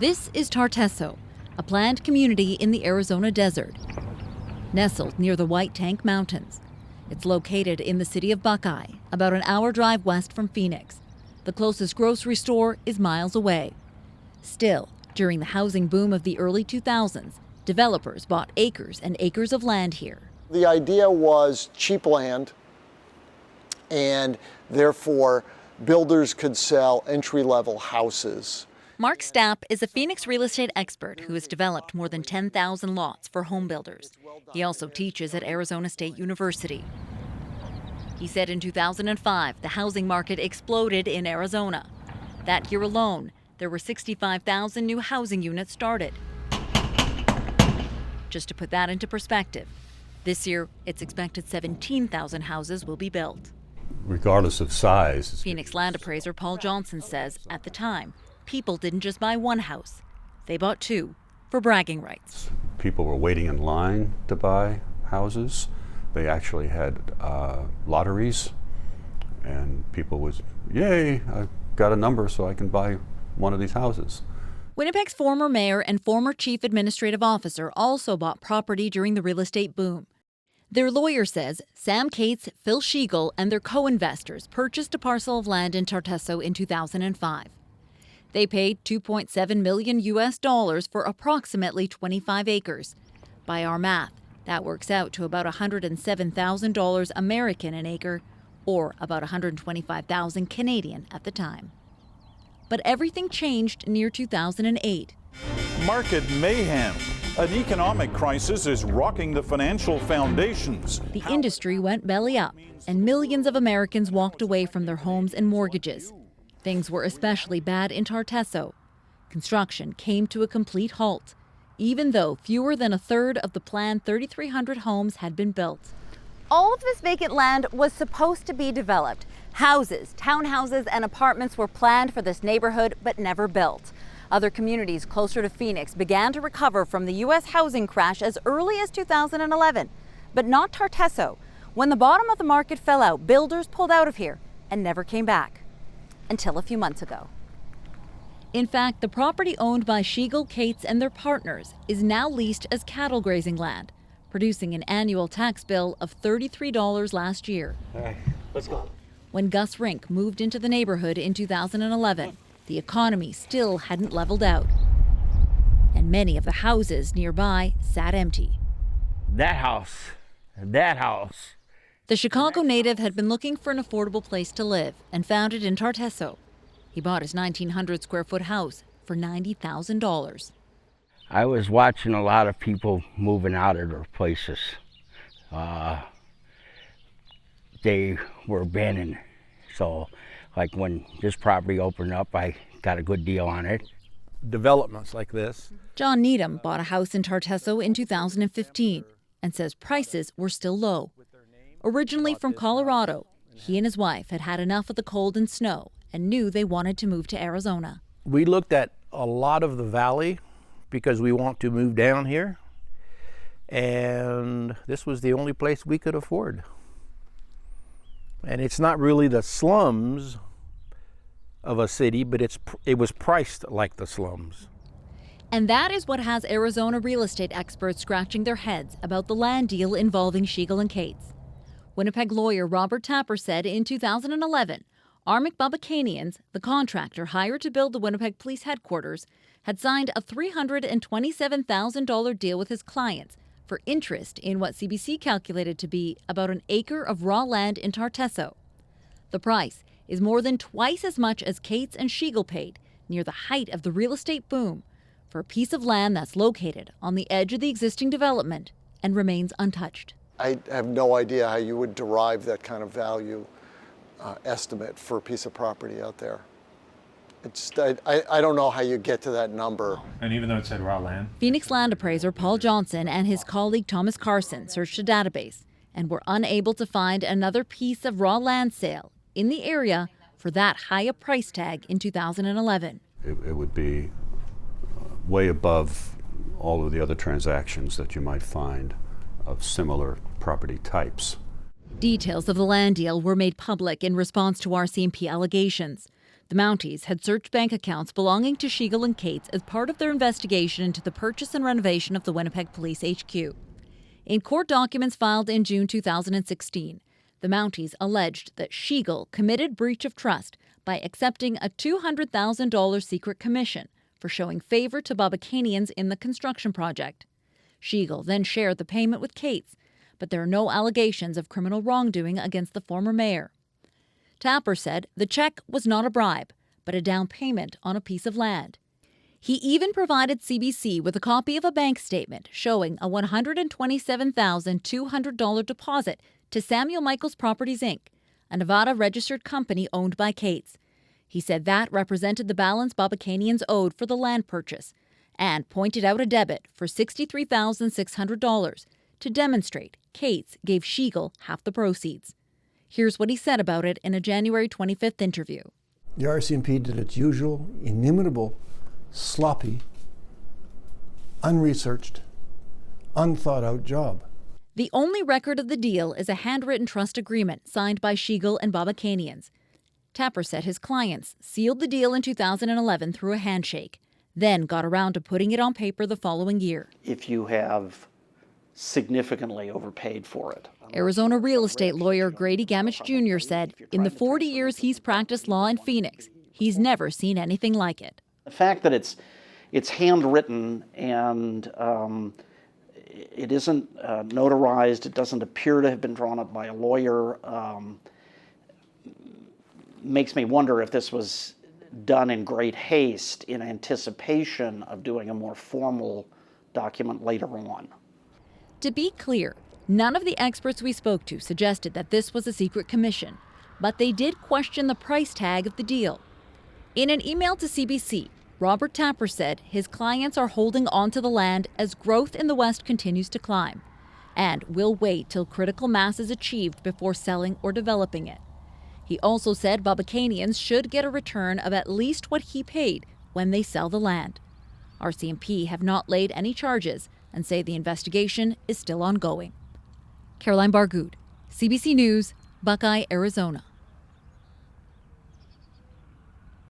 This is Tarteso, a planned community in the Arizona desert, nestled near the White Tank Mountains. It's located in the city of Buckeye, about an hour drive west from Phoenix. The closest grocery store is miles away. Still, during the housing boom of the early 2000s, developers bought acres and acres of land here. The idea was cheap land, and therefore builders could sell entry-level houses. Mark Stapp is a Phoenix real estate expert who has developed more than 10,000 lots for home builders. He also teaches at Arizona State University. He said in 2005, the housing market exploded in Arizona. That year alone, there were 65,000 new housing units started. Just to put that into perspective, this year it's expected 17,000 houses will be built. Regardless of size. Phoenix land appraiser Paul Johnson says at the time, people didn't just buy one house, they bought two for bragging rights. People were waiting in line to buy houses. They actually had lotteries, and people was, yay, I got a number so I can buy one of these houses. Winnipeg's former mayor and former chief administrative officer also bought property during the real estate boom. Their lawyer says Sam Katz, Phil Sheegl, and their co-investors purchased a parcel of land in Tarteso in 2005. They paid $2.7 million for approximately 25 acres. By our math, that works out to about $107,000 American an acre, or about $125,000 Canadian at the time. But everything changed near 2008. Market mayhem. An economic crisis is rocking the financial foundations. The industry went belly up, and millions of Americans walked away from their homes and mortgages. Things were especially bad in Tarteso. Construction came to a complete halt, even though fewer than a third of the planned 3,300 homes had been built. All of this vacant land was supposed to be developed. Houses, townhouses, and apartments were planned for this neighborhood, but never built. Other communities closer to Phoenix began to recover from the U.S. housing crash as early as 2011, but not Tarteso. When the bottom of the market fell out, builders pulled out of here and never came back. Until a few months ago. In fact, the property owned by Sheegl, Katz, and their partners is now leased as cattle grazing land, producing an annual tax bill of $33 last year. All right, let's go. When Gus Rink moved into the neighborhood in 2011, the economy still hadn't leveled out, and many of the houses nearby sat empty. That house. The Chicago native had been looking for an affordable place to live and found it in Tarteso. He bought his 1,900 square foot house for $90,000. I was watching a lot of people moving out of their places. They were abandoned. So, like when this property opened up, I got a good deal on it. Developments like this. John Needham bought a house in Tarteso in 2015 and says prices were still low. Originally from Colorado, he and his wife had had enough of the cold and snow and knew they wanted to move to Arizona. We looked at a lot of the valley because we want to move down here, and this was the only place we could afford. And it's not really the slums of a city, but it was priced like the slums. And that is what has Arizona real estate experts scratching their heads about the land deal involving Sheegl and Katz. Winnipeg lawyer Robert Tapper said in 2011, Armic Babakanians, the contractor hired to build the Winnipeg Police Headquarters, had signed a $327,000 deal with his clients for interest in what CBC calculated to be about an acre of raw land in Tarteso. The price is more than twice as much as Katz and Sheegl paid near the height of the real estate boom for a piece of land that's located on the edge of the existing development and remains untouched. I have no idea how you would derive that kind of value estimate for a piece of property out there. I don't know how you get to that number. And even though it said raw land? Phoenix land appraiser Paul Johnson and his colleague Thomas Carson searched a database and were unable to find another piece of raw land sale in the area for that high a price tag in 2011. It would be way above all of the other transactions that you might find of similar property types. Details of the land deal were made public in response to RCMP allegations. The Mounties had searched bank accounts belonging to Sheegl and Katz as part of their investigation into the purchase and renovation of the Winnipeg Police HQ. In court documents filed in June 2016, the Mounties alleged that Sheegl committed breach of trust by accepting a $200,000 secret commission for showing favor to Babakanians in the construction project. Sheegl then shared the payment with Katz, but there are no allegations of criminal wrongdoing against the former mayor. Tapper said the check was not a bribe, but a down payment on a piece of land. He even provided CBC with a copy of a bank statement showing a $127,200 deposit to Samuel Michaels Properties, Inc., a Nevada-registered company owned by Katz. He said that represented the balance Babakanians owed for the land purchase and pointed out a debit for $63,600 to demonstrate Katz gave Sheegl half the proceeds. Here's what he said about it in a January 25th interview. The RCMP did its usual, inimitable, sloppy, unresearched, unthought-out job. The only record of the deal is a handwritten trust agreement signed by Sheegl and Babakanians. Tapper said his clients sealed the deal in 2011 through a handshake, then got around to putting it on paper the following year. If you have significantly overpaid for it. Arizona real estate lawyer Grady Gamich Jr. said in the 40 years he's practiced law in Phoenix, he's never seen anything like it. The fact that it's handwritten and it isn't notarized, it doesn't appear to have been drawn up by a lawyer, makes me wonder if this was done in great haste in anticipation of doing a more formal document later on. To be clear, none of the experts we spoke to suggested that this was a secret commission, but they did question the price tag of the deal. In an email to CBC, Robert Tapper said his clients are holding on to the land as growth in the West continues to climb and will wait till critical mass is achieved before selling or developing it. He also said Babakanians should get a return of at least what he paid when they sell the land. RCMP have not laid any charges and say the investigation is still ongoing. Caroline Bargood, CBC News, Buckeye, Arizona.